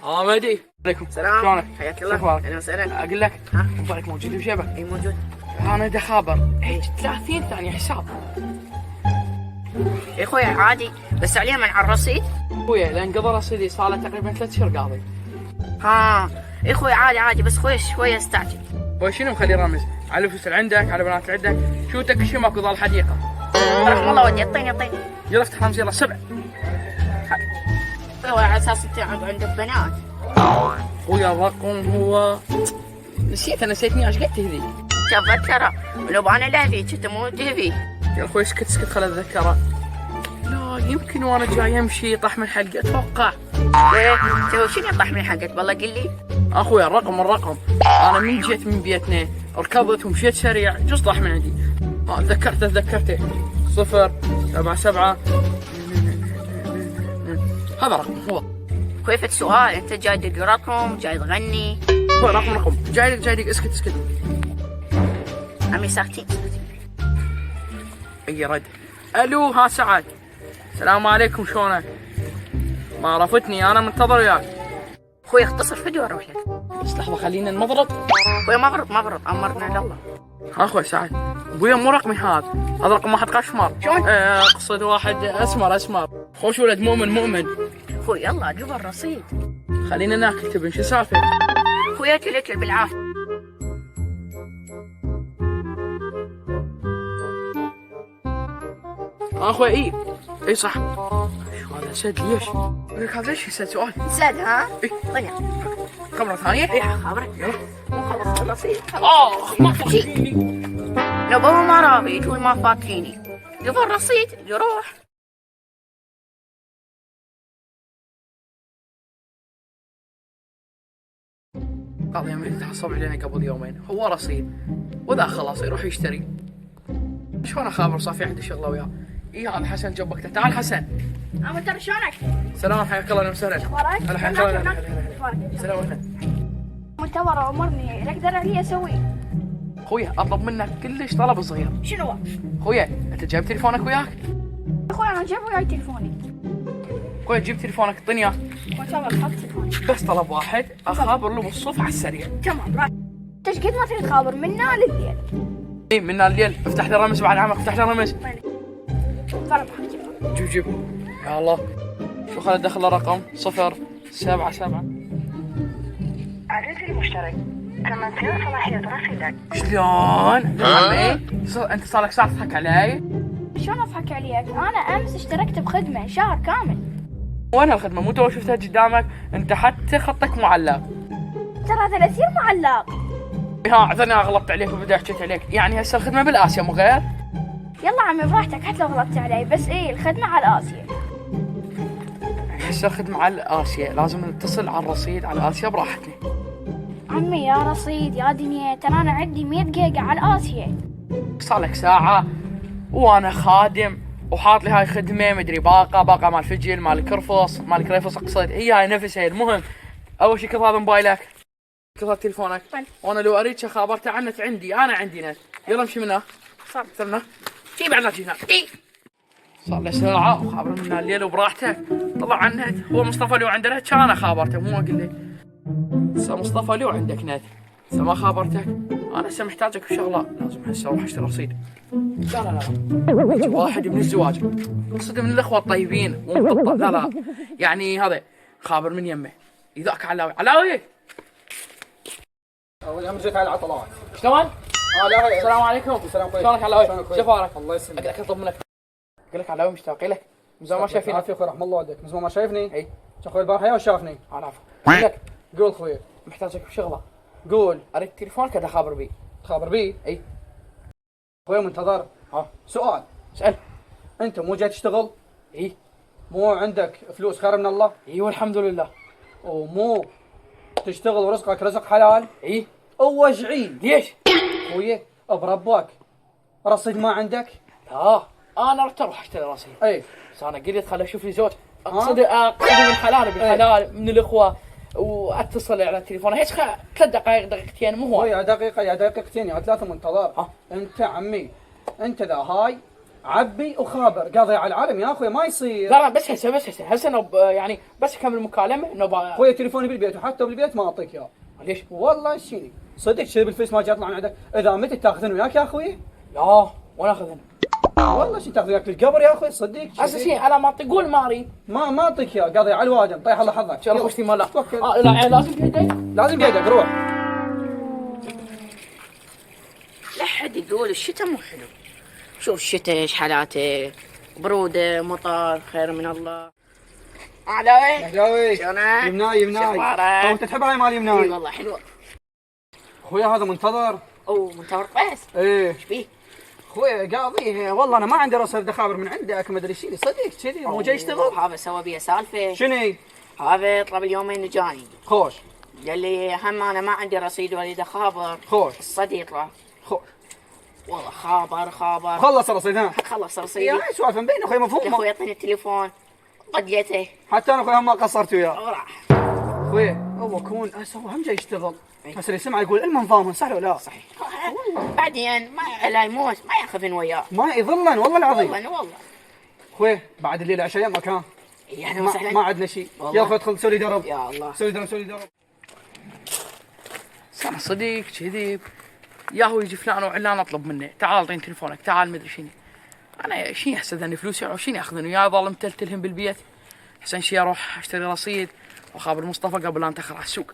مهدي عليكم. سلام. شلونك؟ حياك الله. شو اهلا وسهلا. اقول لك ها؟ موبايلك موجود بجيبك؟ اي موجود. انا دا خابر هيك 30 ثانيه حساب. يا اخوي عادي بس عليها من على الرصيد. اخويا لان قضى رصيدي صار له تقريبا 3 شهور قاضي. ها يا اخوي عادي بس خوي شويه استعجل. هو شنو مخلي رمز؟ على الفلوس اللي عندك، على بنات اللي عندك، شو تكشي ماكو ظل حديقه. رحم الله ودي اعطيني. يلا افتح رمز يلا 7. هو على اساس انت عندك بنات. اخويا الرقم هو نسيت، انا نسيتني ايش قلت هذي. تذكره لو انا لهذيك انت مو تهذي. يا اخوي اسكت خل اتذكره. لا يمكن وانا جاي امشي طاح من حلقه اتوقع. ايه تو شنو يطيح من حقك والله قل لي. اخويا الرقم انا من جيت من بيتنا ركضت ومشيت سريع جوز طاح من عندي. تذكرته 077 هذا رقم هو. كيف السؤال انت جاي تدق رقم جاي تغني. هو رقم جاي اسكت. عمي ساكتين. اي رد. الو ها سعد، السلام عليكم شلونك؟ ما عرفتني انا منتظر وياك. اخوي اختصر فيديو اروح لك. بس لحظه خلينا نمضرب. اخوي مبرط امرنا لله. ها اخوي سعد ابويا مو رقمي هذا رقم واحد قشمر. شلون؟ اقصد واحد اسمر خوش ولد مؤمن. اخوي يلا جيب الرصيد. خلينا ناكل تبن شو السالفه؟ اخوي اكل بالعافيه. اخوي اي صح. شو هذا سد ليش؟ لك هذا ليش يسال سؤال؟ زاد ها؟ طيب خبره ثانيه؟ ايه خبرك مو خلص الرصيد. ما فيني. لو بابا ما راضي تقول ما فات فيني. جيب الرصيد يروح. قاضي امريكا تحصل علينا قبل يومين، هو رصيد وذا خلاص يروح يشتري. شلون اخابر صار في عندي شغله وياه. هذا حسن جنبك، تعال حسن. ترى شلونك؟ سلام حياك الله اهلا وسهلا. اخبارك؟ هلا حياك الله. سلام عليكم. منتظر امرني اقدر علي اسوي. اخويا اطلب منك كلش طلب صغير. شنو هو؟ اخويا انت جايب تليفونك وياك؟ اخوي انا جايب وياي تليفوني. اخويا جيب تليفونك اعطيني اياه. منتظر حط تليفوني. بس طلب واحد اخابر له بالصف على السريع. تمام راح. انت ايش قد ما تريد تخابر منا لليل. اي من الليل افتح لي رمز بعد عمك افتح لي رمز. طلب حق جيب يا الله. شو خلينا ندخل رقم 077. عزيزي المشترك تم انتهاء صلاحية رصيدك. شلون؟ انت صار لك ساعة تضحك علي؟ شلون اضحك عليك؟ انا امس اشتركت بخدمه شهر كامل. وين هالخدمة؟ مو تو شفتها قدامك؟ انت حتى خطك معلق. ترى هذا الاسير معلق. ها اعذرني انا غلطت عليك وبدي حكيت عليك، يعني هسه الخدمة بالاسيا مو غير؟ يلا عمي براحتك حتى لو غلطت علي بس الخدمه على اسيا. هسه الخدمة على اسيا لازم نتصل على الرصيد على اسيا براحتنا. عمي يا رصيد يا دنيا ترى انا عندي 100 جيجا على اسيا. صار لك ساعة وانا خادم وحاط لي هاي خدمة مدري باقة مال فجل مال كرفص مال كريفص اقصد هي هاي نفسها. المهم اول شي كل هذا موبايلك كل هذا تليفونك وانا لو اريد شي خابرته عنك انا عندي نت. يلا امشي منها. صار صرنا في بعد لا تجينا. صار له ساعة وخابر منها الليل وبراحته طلع عن النت. هو مصطفى لو عنده نت كان خابرته مو اقول لك. هسه مصطفى لو عندك نت هسه ما خابرتك انا هسه محتاجك بشغله لازم هسه اروح اشتري رصيد. لا واحد من الزواج اقصد من الاخوه الطيبين مو لا يعني هذا خابر من يمه يذاك علاوي اول امر جيت على العطلات. شلون؟ لا السلام عليكم. السلام عليكم. شلونك علاوي؟ شلونك؟ شو اخبارك؟ الله يسلمك. اقول لك اطلب منك اقول لك علاوي مشتاق لك من زمان ما شايفينك. عافية اخوي رحم الله والديك من زمان ما شايفني؟ اي اخوي البارحة شافني. انا عارف. اقول لك قول اخوي. محتاجك بشغله قول. اريد تليفونك هذا خابر بي. تخابر بي؟ اي اخوي منتظر. ها سؤال. اسال. انت مو جاي تشتغل؟ اي مو عندك فلوس خير من الله؟ اي والحمد لله. ومو تشتغل ورزقك رزق حلال؟ اي وجعين. ليش؟ اخوي برباك رصيد ما عندك؟ لا انا رحت اروح اشتري رصيد. اي بس انا قلت خل اشوف لي زوج اقصد بالحلال من الاخوه واتصل على التليفون هيك 3 دقائق دقيقتين مو هو. يا دقيقة يا دقيقتين يا 3 منتظر. انت عمي انت ذا هاي عبي وخابر قاضي على العالم يا اخوي ما يصير. لا بس هسه يعني بس اكمل المكالمه انه اخوي تليفوني بالبيت وحتى بالبيت ما اعطيك اياه. ليش؟ والله شيني صدق شيء بالفلوس ما جاي يطلع من عندك، اذا متى تاخذن وياك يا اخوي؟ لا وانا اخذها والله شي تاخذ وياك للقبر يا اخوي صدق. هسه شيء على ما تقول ما اريد. ما اعطيك اياه قاضي على الوادم طيح الله حظك. ان شاء الله خشتي مال توكل. لا لازم بيدك. لازم بيدك روح. لا حد يقول الشتاء مو حلو. شوف الشتاء ايش حالاته، برودة مطر خير من الله. علاوي هلاوي شلونك؟ يمناي شخبارك؟ او انت تحب هاي مال اي يمناي؟ والله حلوة. اخويا هذا منتظر. اوه منتظر بس. ايه ايش فيه؟ اخويا قاضي والله انا ما عندي راسل دخابر من عندك ما ادري شيء صدق كذي مو جاي يشتغل. هذا سوى بيه سالفة. شني؟ هذا طلب اليومين جاني. خوش قال لي هم انا ما عندي رصيد ولا خابر. خوش الصدي يطلع. خوش والله خابر. خلص الرصيد ها. خلص رصيدي. يا سوالف مبين اخوي يا مفهوم. اخوي يعطيني التليفون طقيته حتى انا اخوي ما قصرت وياه. وراح. اخوي هو كون هو هم جاي يشتغل بس اللي سمع يقول المهم ضامن صح ولا لا؟ صحيح. بعدين ما لا يموت ما ياخذن وياه. ما يظلن والله العظيم. والله اخوي بعد الليله عشاء مكان يعني ما عندنا شيء. والله. يلا اخوي ادخل سوي لي درب. يا الله. سوي درب. انا صديق كذب ياهو يجي فلان وعلان اطلب منه تعال اعطيني تليفونك تعال مدري شنو. انا شنو احسن اني فلوسي او شنو ياخذون وياه ظل متلتلهم بالبيت. احسن شيء اروح اشتري رصيد واخابر مصطفى قبل لا انتخر على السوق.